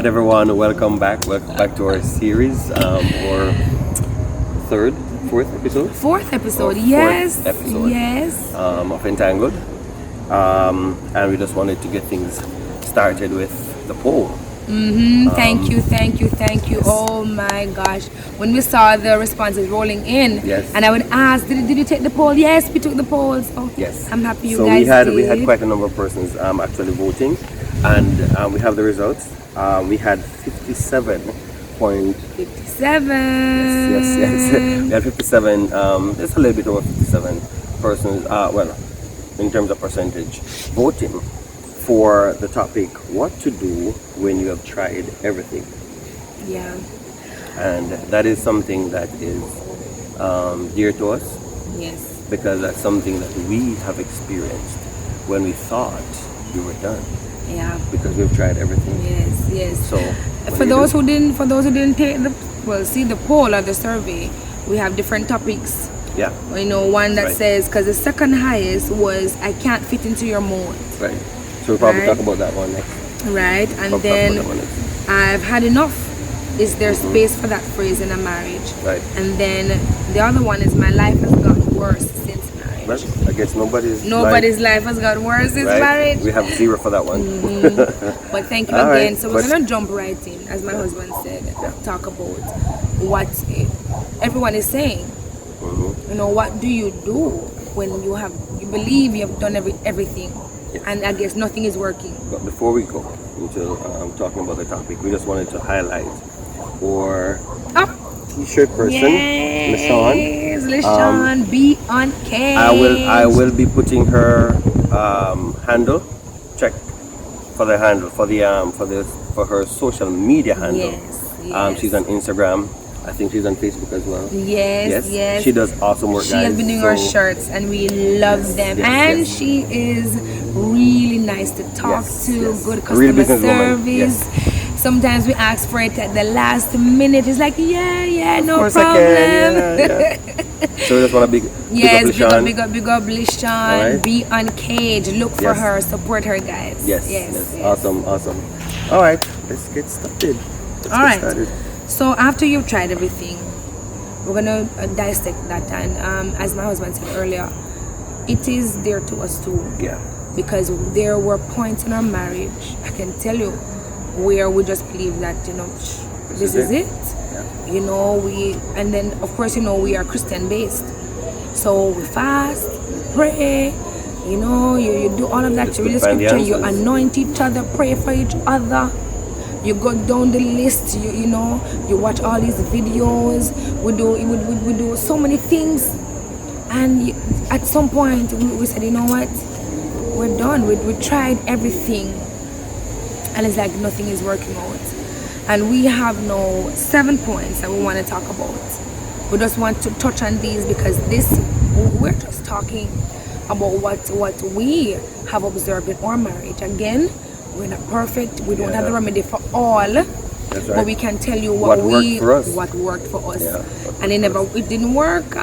right, everyone, welcome back. Welcome back to our series, or fourth episode? Fourth episode, Fourth yes. episode, Yes. Of Entangled. And we just wanted to get things started with the poll. Thank you. Oh my gosh. When we saw the responses rolling in, Yes. and I would ask, did you take the poll? Yes, we took the polls. Oh, Yes. I'm happy you so guys we had did. quite a number of persons actually voting, and we have the results. We had 57 point. 57. Yes. We had 57. Just a little bit over 57 persons. In terms of percentage, voting for the topic, what to do when you have tried everything. Yeah. And that is something that is dear to us, Yes. because that's something that we have experienced when we thought we were done, Yeah. because we've tried everything. Yes. So For those who didn't take the poll or the survey, we have different topics. yeah, One that Right. says, because the second highest was, I can't fit into your mold. right. So we'll probably Right. talk about that one next. Right. And Talk then about that one next. I've had enough. Is there space for that phrase in a marriage? Right. And then the other one is, my life has gotten worse since marriage. Well, I guess nobody's Life has gotten worse since right? marriage. We have 0 for that one. But thank you All again. right. So we're But- gonna jump right in, as my husband said, talk about what everyone is saying. What do you do when you believe you have done everything, Yes. and I guess nothing is working? But before we go into talking about the topic, we just wanted to highlight our t-shirt person, Lishon. Yes, Lishon, be on cage. I will be putting her handle. Check for the handle for her social media handle. Yes. She's on Instagram. I think she's on Facebook as well. Yes. She does awesome work, She guys. has been doing our shirts, and we love them. And yes. she is really nice to talk Yes, to. yes. Good A real customer businesswoman, service. Sometimes we ask for it at the last minute. It's like, yeah, no Of course problem. I can. Yeah. So we just want to big Yes, up Lishon. big up Lishon. Alright. Be on cage. Look for Yes. her. Support her, guys. Yes. Awesome. All right, let's get started. All right. Started. So after you've tried everything, we're gonna dissect that. And as my husband said earlier, it is dear to us too. Yeah. Because there were points in our marriage, I can tell you, where we just believe that this is it. Yeah. And then of course we are Christian based, so we fast, we pray. You do all of that. Just You read the to find the scripture, you answers. anoint each other, pray for each other. You go down the list. You watch all these videos. We do so many things, and at some point we said, you know what, we're done. We tried everything, and it's like nothing is working out. And we have now 7 points that we want to talk about. We just want to touch on these because we're just talking about what we have observed in our marriage. Again, we're not perfect. We don't have the remedy for all. That's right. But we can tell you What worked for us. Yeah. And it didn't work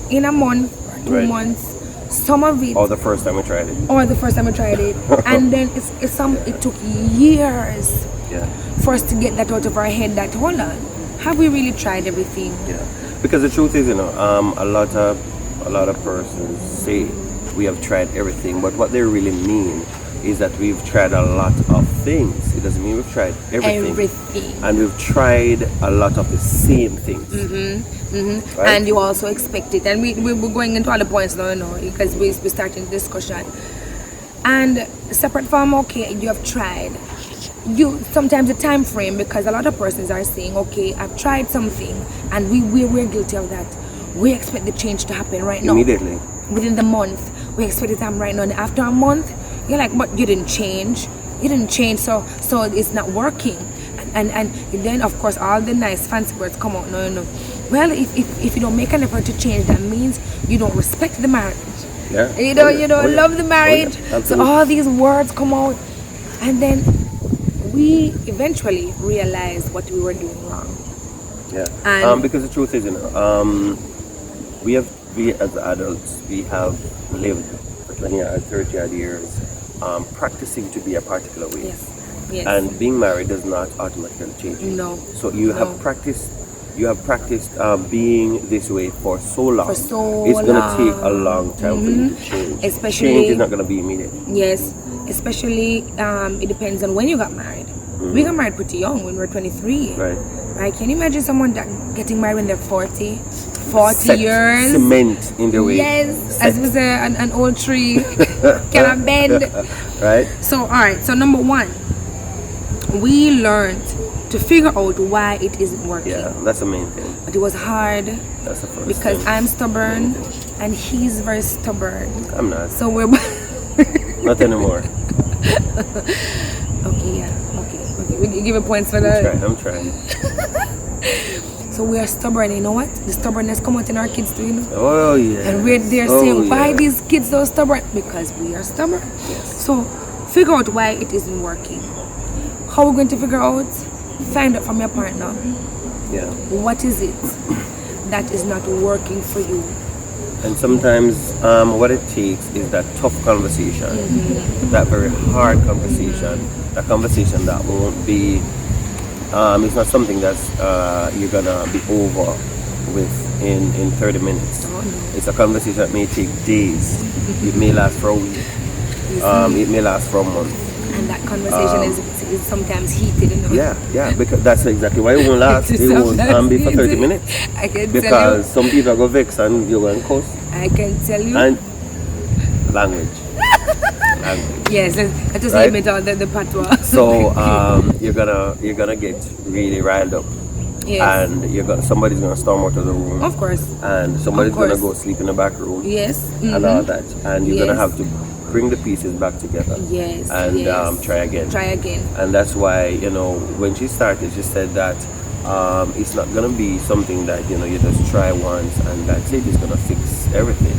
in a month or 2 Right. months. Some of it. Or the first time we tried it. And then it took years Yeah. for us to get that out of our head that, hold on, have we really tried everything? Yeah. Because the truth is, a lot of persons say we have tried everything, but what they really mean is that we've tried a lot of things. It doesn't mean we've tried everything. And we've tried a lot of the same things. Right? And you also expect it. And we're going into all the points now, because we're starting the discussion. And separate from, okay, you have tried. Sometimes the time frame, because a lot of persons are saying, okay, I've tried something, and we're guilty of that. We expect the change to happen right now. Immediately. Within the month. We expect it to happen right now. And after a month, you're like, but you didn't change, so it's not working. And then of course all the nice fancy words come out. No. Well, if you don't make an effort to change, that means you don't respect the marriage. Yeah. You don't love the marriage. So all these words come out, and then we eventually realized what we were doing wrong. Yeah. And because the truth is, we as adults, we have lived for 20 or 30 odd years practicing to be a particular way. Yes. Yes. And being married does not automatically change it. No. So you have No. practiced. You have practiced being this way for so long. For so it's gonna long. take a long time for you to change. Especially- change is not gonna be immediate. Yes, especially it depends on when you got married. We got married pretty young when we were 23. Right. Right? Can you imagine someone that getting married when they're 40 Set years? cement in the way. Yes, Set. as we say, an old tree cannot bend. Right. So, all right. So, number one, we learned to figure out why it isn't working. Yeah, that's the main thing. But it was hard That's the first because thing. I'm stubborn and he's very stubborn. I'm not. So we're Not anymore. okay. Yeah. Okay. We give it points for that. I'm trying. So we are stubborn. You know what? The stubbornness come out in our kids too. You know. Oh yeah. And we're there saying, why these kids so stubborn? Because we are stubborn. So figure out why it isn't working. How we're going to figure out? Find out from your partner. Yeah. What is it that is not working for you? And sometimes what it takes is that tough conversation, that very hard conversation, a conversation that won't be, it's not something that's you're gonna be over with in 30 minutes. It's a conversation that may take days. It may last for a week. It may last for a month. And that conversation is sometimes heated, you know. Yeah, because that's exactly why it won't last. It won't be for 30 minutes. I can tell Because you. some people go vex and you're going to cuss. I can tell you. And language. Yes, let's just Right? limit all the patois. So you're gonna get really riled up. Yes. And somebody's gonna storm out of the room. Of course. And somebody's Of course. gonna go sleep in the back room. Yes. And all that. And you're gonna Yes. have to bring the pieces back together. Yes. And yes. try again. Try again. And that's why, when she started, she said that it's not going to be something that, you just try once and that's it. It's going to fix everything.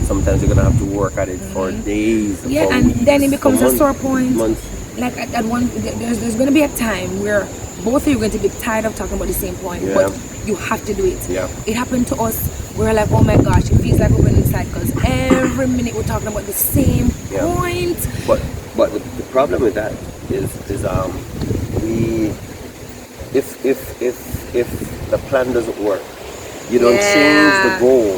Sometimes you're going to have to work at it for days. Yeah, for and weeks, then it for becomes a months, sore point. Months. Like at one, there's going to be a time where both of you are going to be tired of talking about the same point, Yeah. but you have to do it. Yeah. It happened to us. We're like, oh my gosh, it feels like we're going inside because every minute we're talking about the same Yeah. point. But the problem with that is we if the plan doesn't work, you don't change the goal,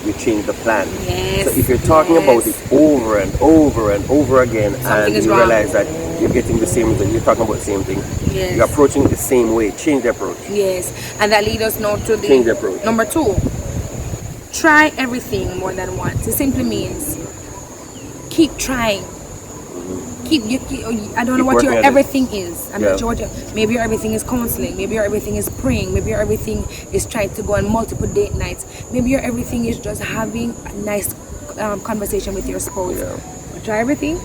you change the plan. Yes, So if you're talking about it over and over and over again, Something and is you wrong. realize that you're getting the same result, you're talking about the same thing, Yes. you're approaching it the same way, change the approach. Yes, and that leads us now to Change the approach. number 2. Try everything more than once. It simply means keep trying. I don't know what working your at it. everything is. I'm Yeah. not sure what maybe your everything is counseling. Maybe your everything is praying. Maybe your everything is trying to go on multiple date nights. Maybe your everything is just having a nice conversation with your spouse. Yeah. Try everything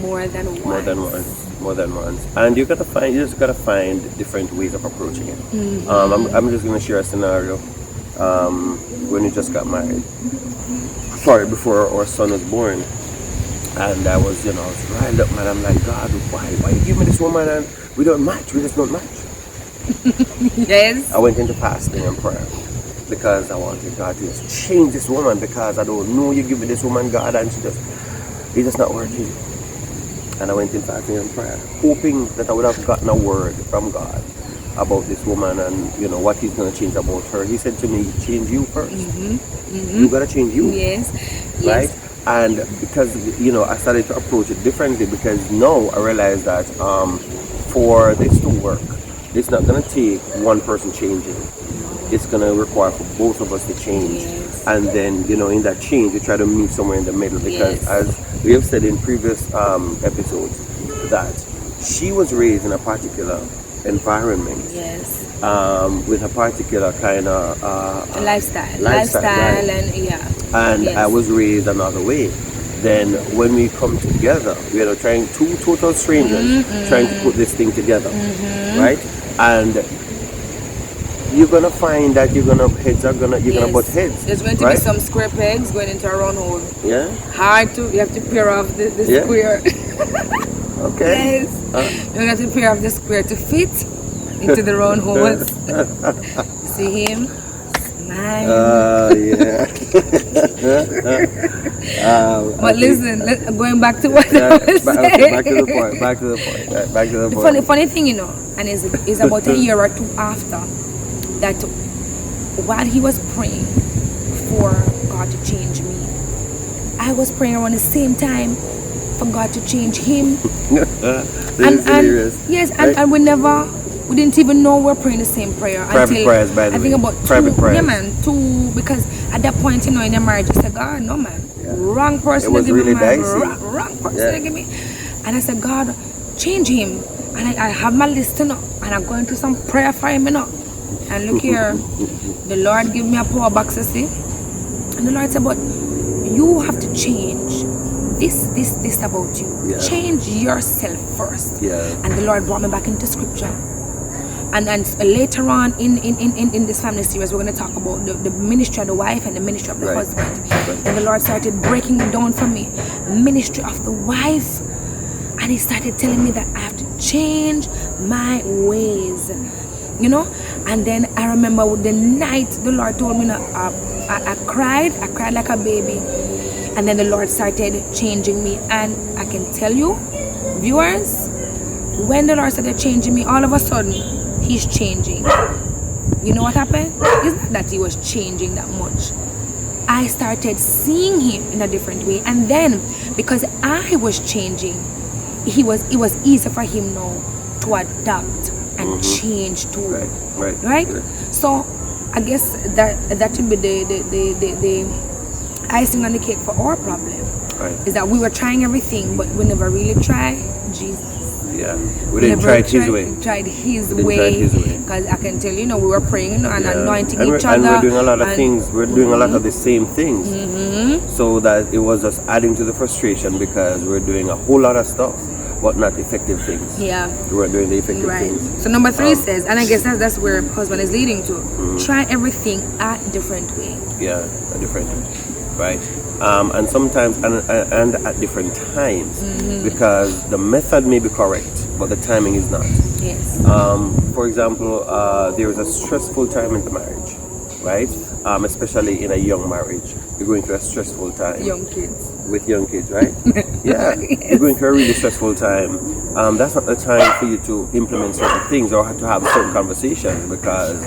more than once. More than once. And you just gotta find different ways of approaching it. I'm just gonna share a scenario. When we just got married. Sorry, before our son was born. And I was riled up, man. I'm like, God, why you give me this woman and we don't match? We just don't match. Yes. I went into fasting and prayer because I wanted God to just change this woman because I don't know you give me this woman, God, and it's just not working. And I went in fasting and prayer, hoping that I would have gotten a word from God about this woman and what He's going to change about her. He said to me, change you first. You got to change you. Yes. Right? Yes. And because I started to approach it differently because now I realize that for this to work, it's not going to take one person changing. It's going to require for both of us to change. Yes. And then in that change we try to meet somewhere in the middle because Yes. as we have said in previous episodes that she was raised in a particular environment. Yes. With a particular kind of Lifestyle right. and yeah. And Yes. I was raised another way. Then when we come together, trying two total strangers trying to put this thing together, right? And you're gonna find that you're gonna butt heads. There's going to right? be some square pegs going into a round hole. Yeah. You have to pair off the Yeah. square. Okay. Yes. You have to pair off the square to fit into the round holes. See him? Smile. Yeah. But listen, going back to what I was saying. Back to the point. Back to the point. Back to the point. Funny thing, you know, and it's about a year or two after that, while he was praying for God to change me, I was praying around the same time for God to change him. and yes, right? and we didn't even know we're praying the same prayer Private prayers, by the I way. think about Private prayers. Yeah, man, two, because at that point, you know, in your marriage, you said, God, no, man, wrong person. It was to give really me, man. dicey. Wrong person to give me. And I said, God, change him. And I have my list, you know, and I'm going to some prayer for him, you know. And look here, the Lord gave me a power box, you see. And the Lord said, but you have to change this about you. Yeah. Change yourself first. Yeah. And the Lord brought me back into scripture. And later on in this family series, we're going to talk about the ministry of the wife and the ministry of the husband. Right. And the Lord started breaking it down for me. Ministry of the wife. And he started telling me that I have to change my ways. You know? And then I remember the night the Lord told me, I cried like a baby. And then the Lord started changing me. And I can tell you, viewers, when the Lord started changing me, all of a sudden, he's changing. You know what happened? It's not that he was changing that much. I started seeing him in a different way. And then, because I was changing, it was easier for him now to adapt and change too. Right? So, I guess that should be the icing on the cake for our problem. Right. Is that we were trying everything, but we never really tried Jesus. Yeah, we didn't try it his way. Tried his way. Because I can tell you, we were praying, and anointing each other. And we're doing a lot of things. We're doing a lot of the same things. So that it was just adding to the frustration because we're doing a whole lot of stuff, but not effective things. Yeah. We weren't doing the effective things. So number 3 says, and I guess that's where husband is leading to. Try everything a different way. Yeah, a different way. Right. And sometimes and at different times because the method may be correct but the timing is not. Yes. For example, there is a stressful time in the marriage, right? Especially in a young marriage, you're going through a stressful time. With young kids, right? Yeah. Yes. You're going through a really stressful time. That's not the time for you to implement certain things or to have certain conversations because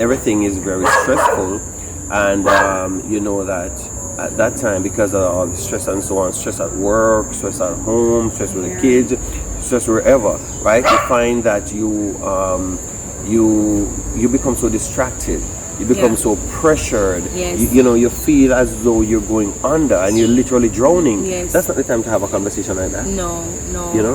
everything is very stressful. And you know that at that time, because of all the stress and so on, stress at work, stress at home, stress with the kids, stress wherever, right? You find that you become so distracted. You become so pressured. Yes. You feel as though you're going under and you're literally drowning. Yes. That's not the time to have a conversation like that. No.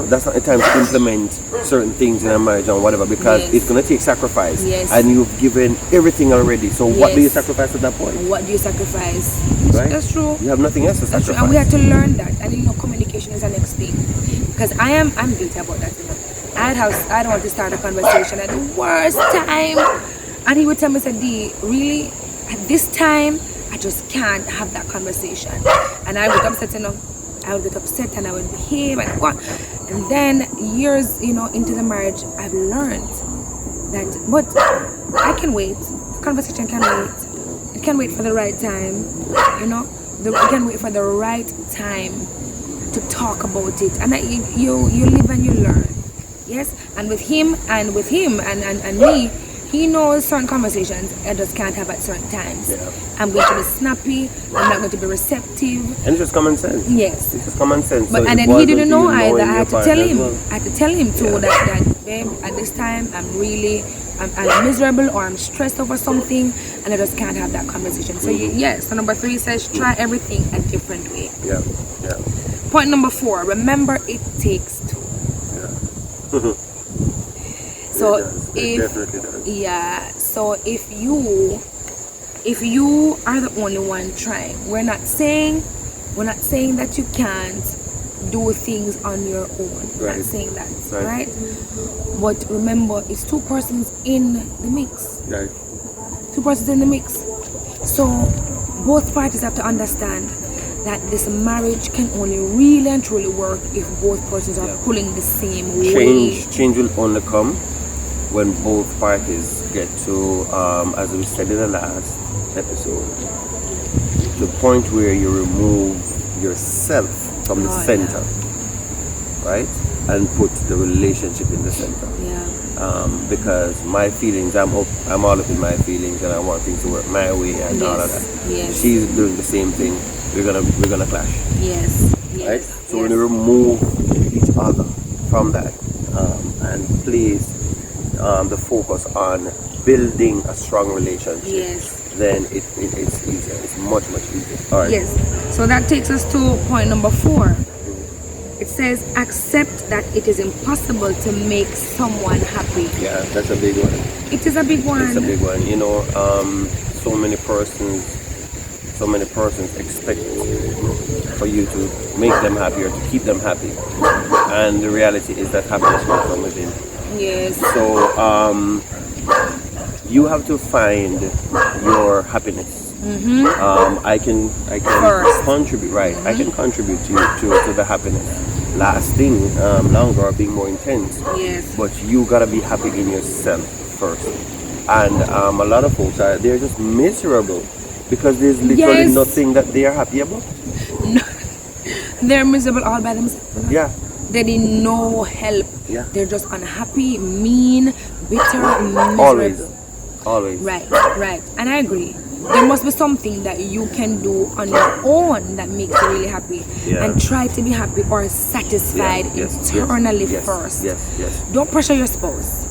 That's not the time to implement certain things in a marriage and whatever because it's going to take sacrifice. Yes. And you've given everything already. So what do you sacrifice at that point? What do you sacrifice? Right? That's true. You have nothing else to sacrifice. That's true. And we have to learn that. And communication is the next thing. Because I'm guilty about that. I don't want to start a conversation at the worst time. And he would tell me, D, really, at this time, I just can't have that conversation. And I would get upset, I would get upset and I would behave and go on. And then years, into the marriage, I've learned that, but I can wait. The conversation can wait. It can wait for the right time, It can wait for the right time to talk about it. And you live and you learn. Yes? And with him and me, he knows certain conversations I just can't have at certain times. Yeah. I'm going to be snappy. I'm not going to be receptive. And it's just common sense. Yes. It's just common sense. But so and then he didn't know either. I had to tell him. Well. I had to tell him too that babe, at this time I'm miserable or I'm stressed over something and I just can't have that conversation. So so number 3 says try everything a different way. Yeah. Point number 4, remember it takes 2. Yeah. So it definitely does. So if you are the only one trying, we're not saying that you can't do things on your own. We're not saying that, right? But remember, it's 2 persons in the mix. Right. 2 persons in the mix. So both parties have to understand that this marriage can only really and truly work if both persons are pulling the same way. Change will only come when both parties get to, as we said in the last episode, to the point where you remove yourself from the center, right, and put the relationship in the center. Because my feelings, I'm all up in my feelings, and I want things to work my way and all of that. She's doing the same thing. We're gonna clash. Right. So when you remove each other from that, and place the focus on building a strong relationship, then it's easier. It's much easier. All right. So that takes us to point number 4. It says, accept that it is impossible to make someone happy. Yeah, that's a big one. It is a big one. It's a big one. You know, so many persons expect for you to make them happy or to keep them happy, and the reality is that happiness comes from within. So you have to find your happiness. I can first contribute, right? I can contribute to the happiness lasting longer or being more intense. But you gotta be happy in yourself first. And a lot of folks they're just miserable because there's literally nothing that they are happy about. No. They're miserable all by themselves. They need no help. They're just unhappy, mean, bitter, miserable. Always. Right. And I agree. There must be something that you can do on your own that makes you really happy, and try to be happy or satisfied internally first. Don't pressure your spouse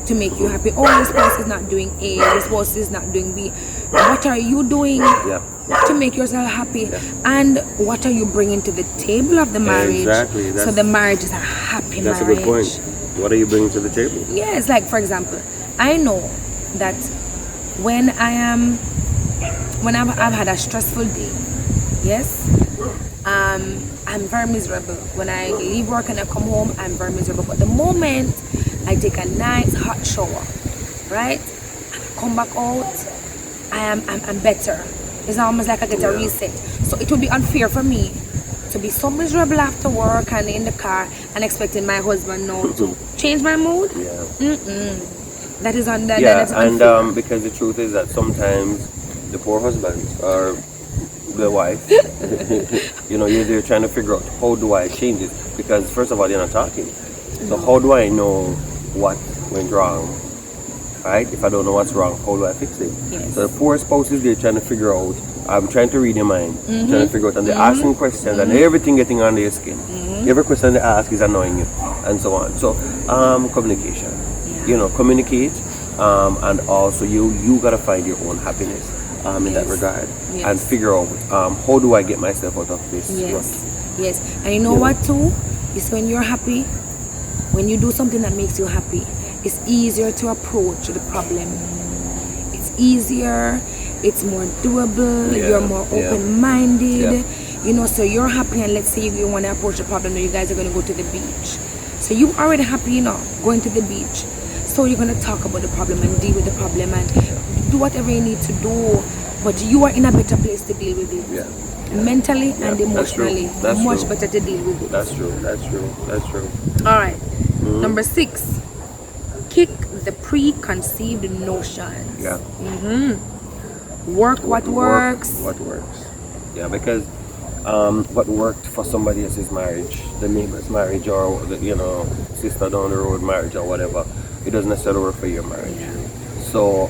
to make you happy. Oh, your spouse is not doing A, your spouse is not doing B. What are you doing to make yourself happy? And what are you bringing to the table of the marriage? So the marriage is a happy marriage. That's a good point. What are you bringing to the table? Yes, like for example, I know that when I've had a stressful day, I'm very miserable. When I leave work and I come home, I'm very miserable. But the moment I take a nice hot shower, right, and I come back out, I'm better. It's almost like I get a reset. So it would be unfair for me to be so miserable after work and in the car and expecting my husband now to change my mood. That is unfair. And because the truth is that sometimes the poor husbands or the wife, you know, they're trying to figure out how do I change it, because first of all they're not talking. So how do I know what went wrong, right? If I don't know what's wrong, how do I fix it? So the poor spouses, they're trying to figure out, I'm trying to read your mind, trying to figure out, and they're asking questions and everything getting under your skin. Every question they ask is annoying you, and so on. So communication, you know, communicate, and also you gotta find your own happiness in that regard, and figure out how do I get myself out of this. And you know what too is, when you're happy, when you do something that makes you happy, it's easier to approach the problem. It's easier, it's more doable, you're more open-minded, you know. So you're happy, and let's say you want to approach the problem, and you guys are going to go to the beach. So you're already happy, you know, going to the beach. So you're going to talk about the problem and deal with the problem and do whatever you need to do, but you are in a better place to deal with it. Mentally and emotionally. That's much true. better to deal with it. That's true. All right. Number 6, kick the preconceived notions. Work what works. Yeah, because what worked for somebody else's marriage, the neighbor's marriage, or the, you know, sister down the road marriage or whatever, it doesn't necessarily work for your marriage. So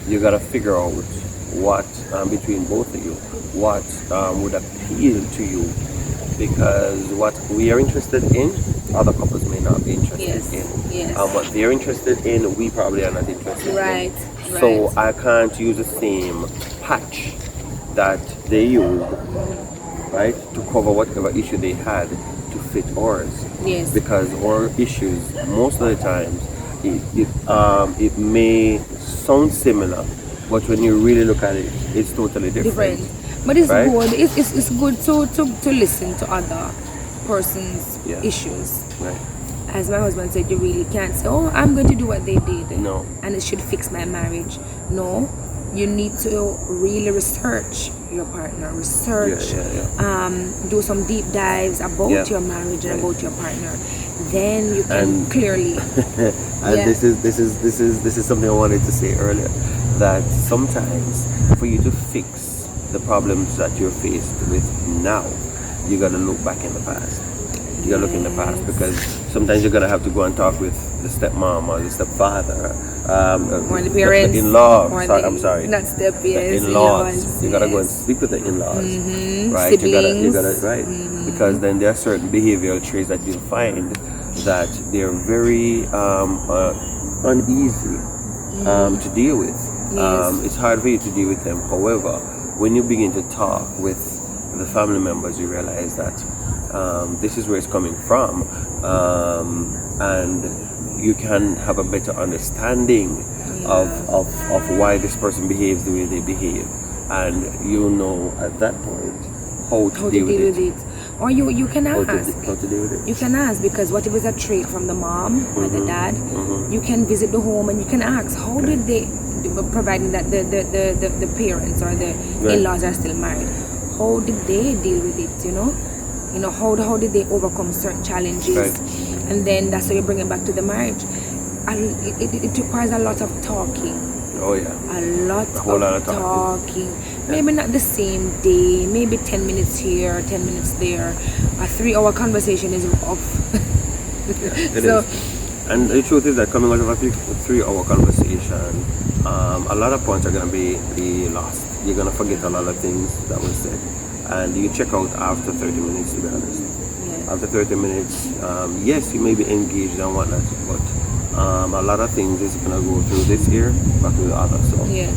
you gotta figure out what between both of you, what would appeal to you, because what we are interested in, other couples may not be interested in. What they're interested in, we probably are not interested in. So I can't use the same patch that they used, right, to cover whatever issue they had to fit ours. Because our issues, most of the times, it may sound similar, but when you really look at it, it's totally different. But it's good. It's good to listen to other person's issues. As my husband said, you really can't say, oh, I'm going to do what they did. No. And it should fix my marriage. No. You need to really research your partner. Do some deep dives about your marriage and about your partner. Then you can clearly. And this is something I wanted to say earlier, that sometimes for you to fix the problems that you're faced with now, you got to look back in the past. You got to look in the past, because sometimes you're going to have to go and talk with the stepmom or the stepfather, or the parents, the in-law. or I'm sorry, not step, yes, the in-laws. You got to go and yes. speak with the in-laws, right? Siblings. You gotta right, because then there are certain behavioral traits that you'll find that they're very uneasy to deal with. Yes. It's hard for you to deal with them. However, when you begin to talk with the family members, you realize that this is where it's coming from, and you can have a better understanding of why this person behaves the way they behave, and you know at that point how to deal with it. Or you can How ask. to deal with it. You can ask, because what if it's a trait from the mom or the dad? You can visit the home and you can ask, how did they, providing that the parents or the in-laws are still married, how did they deal with it? How did they overcome certain challenges? Right. And then that's how you bring it back to the marriage. And it requires a lot of talking. Oh yeah. A lot of talking. Yeah. Maybe not the same day, maybe 10 minutes here, 10 minutes there. A 3-hour conversation is off. It is. And the truth is that coming out of a 3-hour conversation, a lot of points are going to be lost. You're going to forget a lot of things that was said. And you check out after 30 minutes, to be honest. Yes. After 30 minutes, yes, you may be engaged and whatnot, but a lot of things is going to go through this ear, back to the other. So Yes.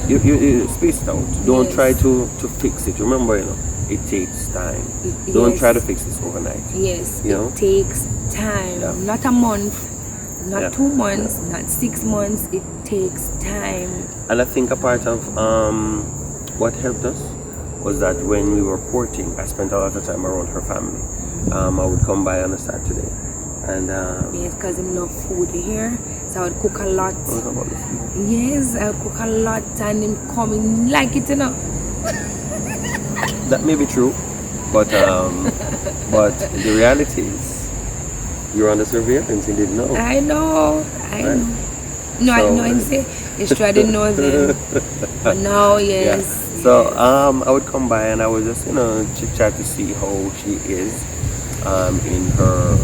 you space it out. Don't Yes. try to fix it. Remember, it takes time. Don't Yes. try to fix this overnight. Yes, You know? it takes time. Yeah. Not a month, not Yeah. 2 months, not 6 months. It takes time. And I think a part of what helped us was that when we were courting, I spent a lot of time around her family. I would come by on a Saturday, and Yes, because I love food here, so I would cook a lot. what about the food? Yes, I would cook a lot, and him coming like it, That may be true, but the reality is you're under surveillance and didn't know. I know. Right. No, I So- know. I'm saying, it's true, I didn't know then. But now, yes. So I would come by and I would just chit chat to see how she is in her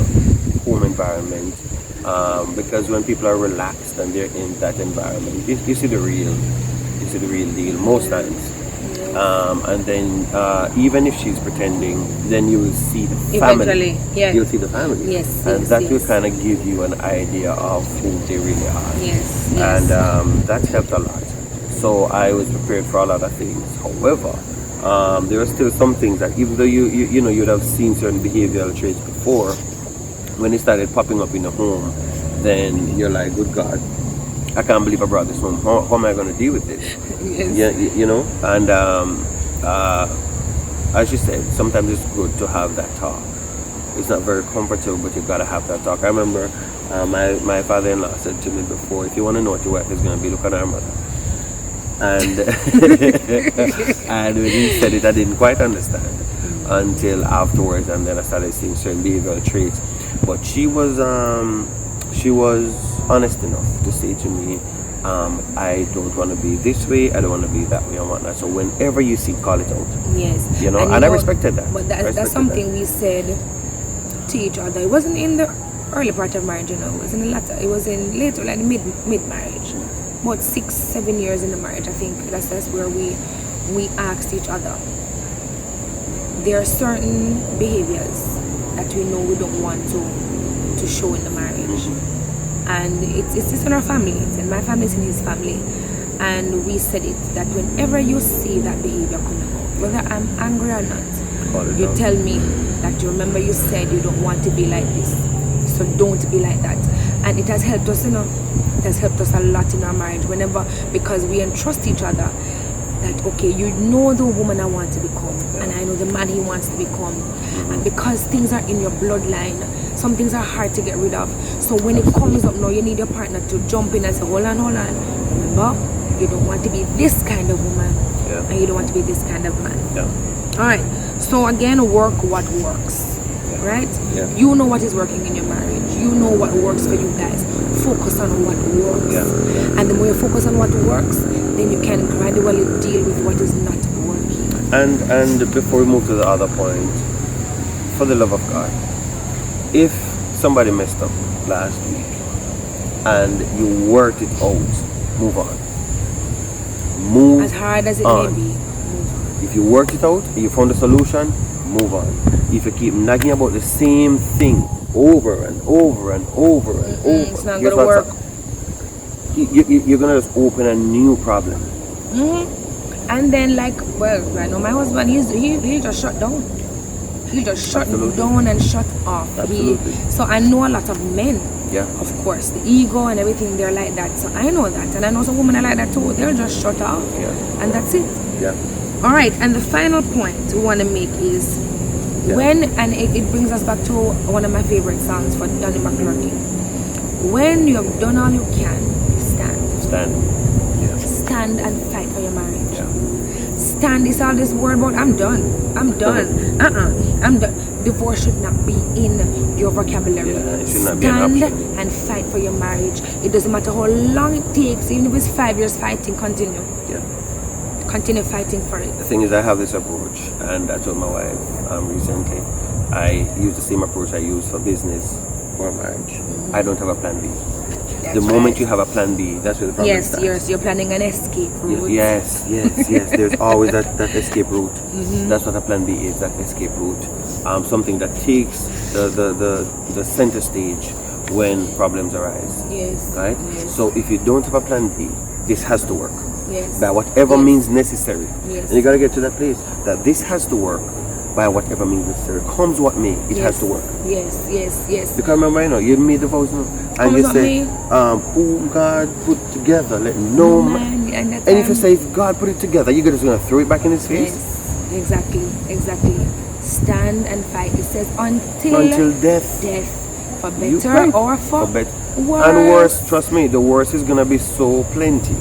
home environment, because when people are relaxed and they're in that environment, you see the real deal most times. And then even if she's pretending, then you will see the family. Eventually, yeah. You'll see the family. Yes, and yes, that yes. will kind of give you an idea of who they really are. Yes, And yes. that helped a lot. So I was prepared for a lot of things. However, there are still some things that even though you'd have seen certain behavioral traits before, when it started popping up in the home, then you're like, good God, I can't believe I brought this home. How am I going to deal with this? Yes. Yeah, and as you said, sometimes it's good to have that talk. It's not very comfortable, but you've got to have that talk. I remember my father-in-law said to me before, if you want to know what your wife is going to be, look at her mother. And and when he said it, I didn't quite understand until afterwards, and then I started seeing certain behavioral traits. But she was honest enough to say to me, I don't want to be this way, I don't want to be that way, and whatnot. So whenever you see, call it out. Yes. And I respected that. But I that's respected something that. we said to each other. It wasn't in the early part of marriage, it was in the latter. It was in later, like mid marriage. About 6-7 years in the marriage, I think that's where we asked each other. There are certain behaviors that we know we don't want to show in the marriage. And it's in our family, it's in my family, it's in his family. And we said it, that whenever you see that behavior coming out, whether I'm angry or not, you tell me that you remember you said you don't want to be like this, so don't be like that. And it has helped us, it has helped us a lot in our marriage, whenever, because we entrust each other that, okay, you know the woman I want to become, and I know the man he wants to become. And because things are in your bloodline, some things are hard to get rid of. So when it comes up now, you need your partner to jump in and say, hold on, remember, you don't want to be this kind of woman, and you don't want to be this kind of man. All right, so again, work what works, right? You know what is working in your marriage, you know what works for you guys. Focus on what works, and the more you focus on what works, then you can gradually deal with what is not And before we move to the other point, for the love of God, if somebody messed up last week and you worked it out, move on. Move As hard as it on. may be. If you worked it out, you found a solution, move on. If you keep nagging about the same thing over and over and over and over, It's not guess gonna what's work. up? You're gonna just open a new problem. And then, like, well, I know my husband, he just shut down. He just shut Absolutely. down and shut off. Absolutely. So I know a lot of men. Yeah. Of course, the ego and everything, they're like that. So I know that. And I know some women are like that too. They're just shut off. Yeah. And that's it. Yeah. All right. And the final point we want to make is and it brings us back to one of my favorite songs for Donny McClurkin. When you have done all you can, stand. Stand. Yeah. Stand and fight for your marriage. Yeah. Stand is all this word about I'm done. I'm done. I'm done. Divorce should not be in your vocabulary. Yeah, it should not be an Stand option. and fight for your marriage. It doesn't matter how long it takes, even if it's 5 years fighting, continue. Yeah. Continue fighting for it. The thing is, I have this approach, and I told my wife recently, I use the same approach I use for business or marriage. I don't have a plan B. That's The moment right. you have a plan B, that's where the problem Yes, starts. you're planning an escape route. Yes. There's always that escape route. That's what a plan B is, that escape route. Something that takes the center stage when problems arise. Yes. Right? Yes. So if you don't have a plan B, this has to work. Yes. By whatever Yes. means necessary. Yes. And you gotta get to that place that this has to work by whatever means necessary. Comes what may, it has to work. Yes. Because remember, you made the vows, and Comes you what say, may. whom God put together, let no man. And if you say, if God put it together, you're just gonna throw it back in his face. Yes, exactly. Stand and fight. It says until death. For You better fight. or for better. worse. And worse, trust me, the worst is gonna be so plenty.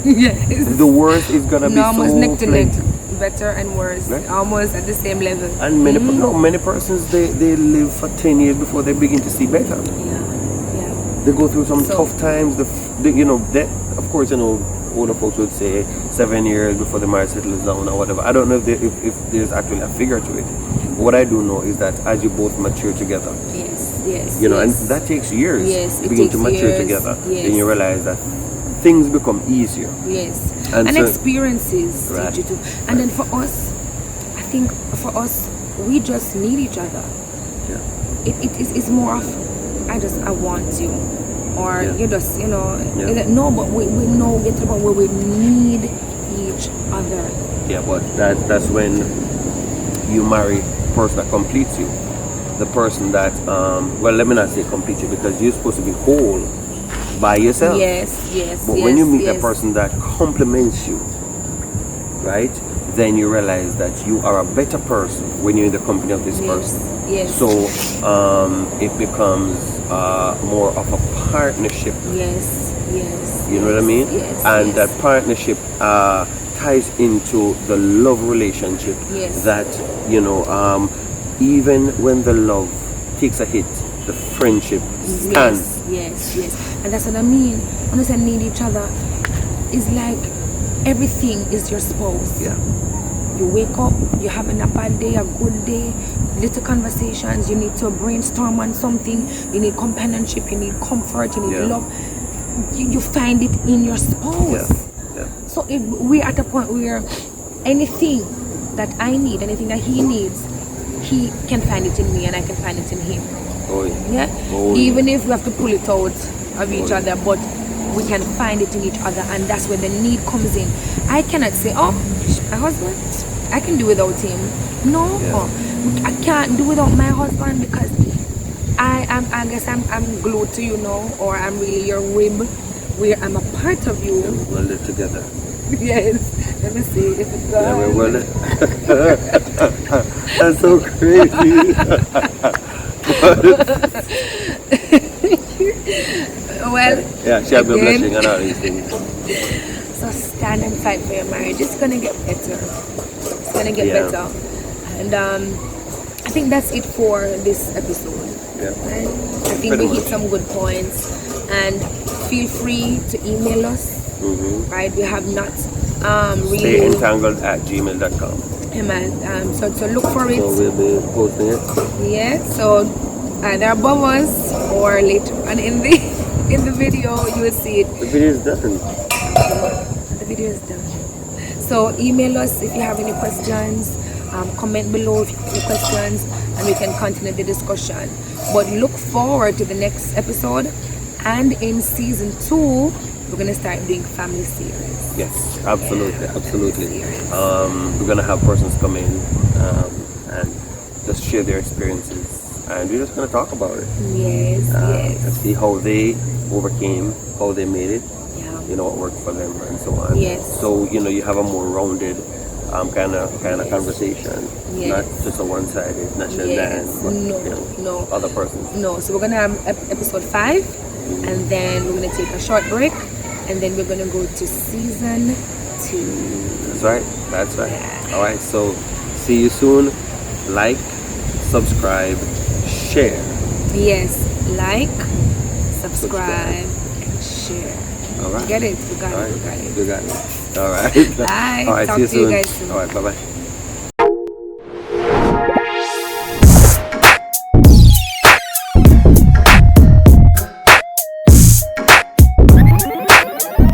Yes. The worst is gonna be almost so neck to neck. plenty. Better and worse. Right. Almost at the same level. And many persons they live for 10 years before they begin to see better. Yeah. They go through some So- tough times. Of course, older folks would say 7 years before the marriage settles down or whatever. I don't know if there's actually a figure to it. What I do know is that as you both mature together, Yes. and that takes years. Yes, you it begin takes to mature years. together, Yes. then you realize that things become easier. Yes. And And so- experiences Right. teach you to. And then for us, I think for us, we just need each other. Yeah. It's more of I want you, or Yeah. you just Yeah. no, but we know get to the point where we need each other. Yeah, but that's when you marry the person that completes you. The person that, let me not say complete you, because you're supposed to be whole by yourself. Yes. But when you meet a person that complements you, right, then you realize that you are a better person when you're in the company of this person. Yes. So it becomes more of a partnership. Yes. You know what I mean? Yes. And yes. that partnership ties into the love relationship. Yes. That, even when the love takes a hit, the friendship stands. Yes. And that's what I mean. When I say need each other, it's like everything is your spouse. Yeah. You wake up, you're having a bad day, a good day, little conversations, you need to brainstorm on something, you need companionship, you need comfort, you need Yeah. love. You find it in your spouse. Yeah. So we're at a point where anything that I need, anything that he needs, he can find it in me and I can find it in him. Oh, yeah. Yeah? Oh, Even if we have to pull it out of each yeah. other, but we can find it in each other, and that's where the need comes in. I cannot say, oh, my husband, I can do without him. No, I can't do without my husband because I guess I'm glued to you now, or I'm really your rib, where I'm a part of you. We'll live together. Yes. Let me see if it's Yeah, we're well. That's so crazy. Well, Yeah, she had me again. blushing and all these things. So stand and fight for your marriage. It's gonna get better. It's gonna get Yeah. better. And I think that's it for this episode. Yeah. Right? I think Pretty we hit much. some good points. And feel free to email us right? We have not Stay really entangled at gmail.com. so look for it. So we'll be posting it. Yeah, so either above us or later on in the in the video you will see it. The video is done. The video is done. So email us if you have any questions, comment below if you have any questions, and we can continue the discussion. But look forward to the next episode, and in season 2 we're gonna start doing family series. Yes, absolutely, Yeah, absolutely. series. We're gonna have persons come in and just share their experiences, and we're just gonna talk about it. Yes, And yes, see how they overcame, how they made it, yeah, what worked for them, and so on. Yes. So you have a more rounded kind of conversation, Yes. not just a one-sided, not just Yes. Dan, but No. other persons. no. So we're gonna have episode 5, and then we're gonna take a short break, and then we're gonna go to season 2. That's right. That's right. Yeah. All right. So see you soon. Like, subscribe, share. Yes, like, subscribe, and share. All right. Get it? You got All it. right. You got it. You got it. All right. Bye. All right. Talk See you to you soon. guys soon. All right. Bye bye.